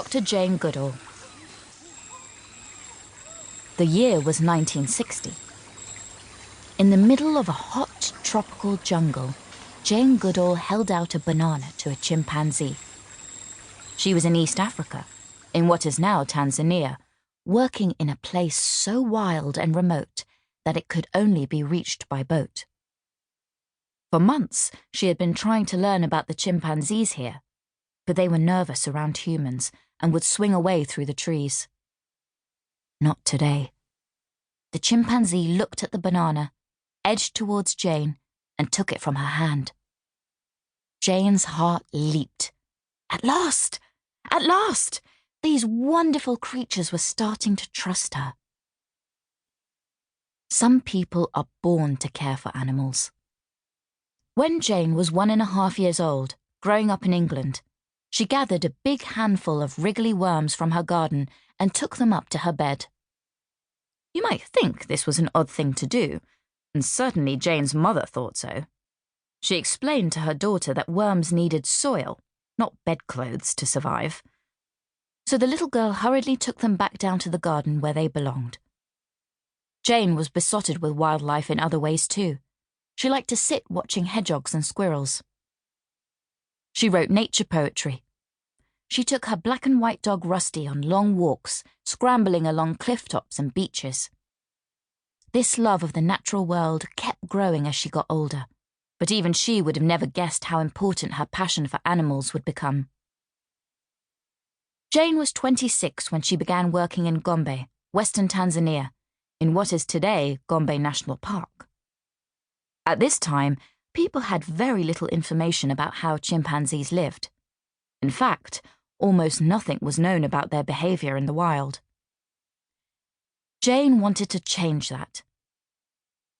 Dr. Jane Goodall. The year was 1960. In the middle of a hot tropical jungle, Jane Goodall held out a banana to a chimpanzee. She was in East Africa, in what is now Tanzania, working in a place so wild and remote that it could only be reached by boat. For months, she had been trying to learn about the chimpanzees here, but they were nervous around humans and would swing away through the trees. Not today. The chimpanzee looked at the banana, edged towards Jane, and took it from her hand. Jane's heart leaped. At last! At last! These wonderful creatures were starting to trust her. Some people are born to care for animals. When Jane was 1.5 years old, growing up in England, she gathered a big handful of wriggly worms from her garden and took them up to her bed. You might think this was an odd thing to do, and certainly Jane's mother thought so. She explained to her daughter that worms needed soil, not bedclothes, to survive. So the little girl hurriedly took them back down to the garden where they belonged. Jane was besotted with wildlife in other ways too. She liked to sit watching hedgehogs and squirrels. She wrote nature poetry. She took her black and white dog Rusty on long walks, scrambling along cliff tops and beaches. This love of the natural world kept growing as she got older, but even she would have never guessed how important her passion for animals would become. Jane was 26 when she began working in Gombe, western Tanzania, in what is today Gombe National Park. At this time, people had very little information about how chimpanzees lived. In fact, almost nothing was known about their behavior in the wild. Jane wanted to change that.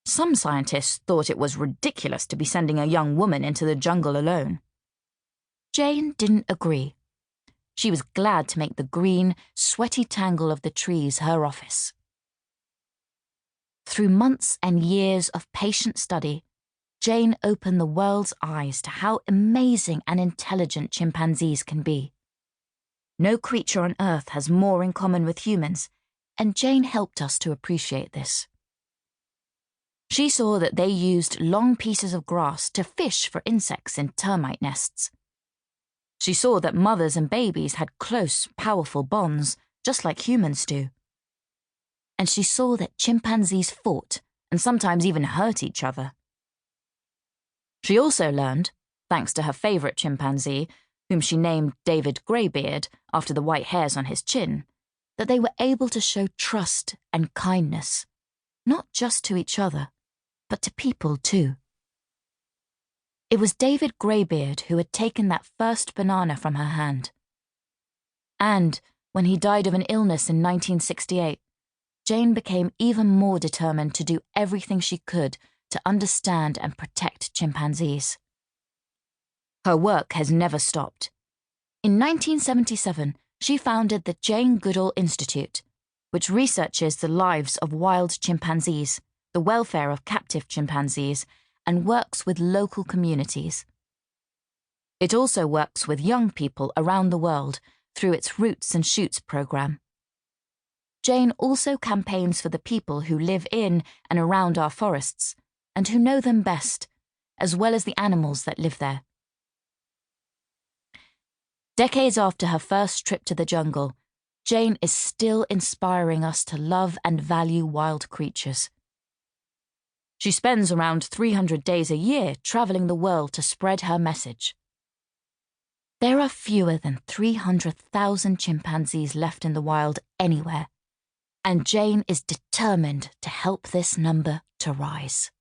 Some scientists thought it was ridiculous to be sending a young woman into the jungle alone. Jane didn't agree. She was glad to make the green, sweaty tangle of the trees her office. Through months and years of patient study, Jane opened the world's eyes to how amazing and intelligent chimpanzees can be. No creature on Earth has more in common with humans, and Jane helped us to appreciate this. She saw that they used long pieces of grass to fish for insects in termite nests. She saw that mothers and babies had close, powerful bonds, just like humans do. And she saw that chimpanzees fought and sometimes even hurt each other. She also learned, thanks to her favourite chimpanzee, whom she named David Greybeard after the white hairs on his chin, that they were able to show trust and kindness, not just to each other, but to people too. It was David Greybeard who had taken that first banana from her hand. And, when he died of an illness in 1968, Jane became even more determined to do everything she could to understand and protect chimpanzees. Her work has never stopped. In 1977, she founded the Jane Goodall Institute, which researches the lives of wild chimpanzees, the welfare of captive chimpanzees, and works with local communities. It also works with young people around the world through its Roots and Shoots program. Jane also campaigns for the people who live in and around our forests, and who know them best, as well as the animals that live there. Decades after her first trip to the jungle, Jane is still inspiring us to love and value wild creatures. She spends around 300 days a year travelling the world to spread her message. There are fewer than 300,000 chimpanzees left in the wild anywhere, and Jane is determined to help this number to rise.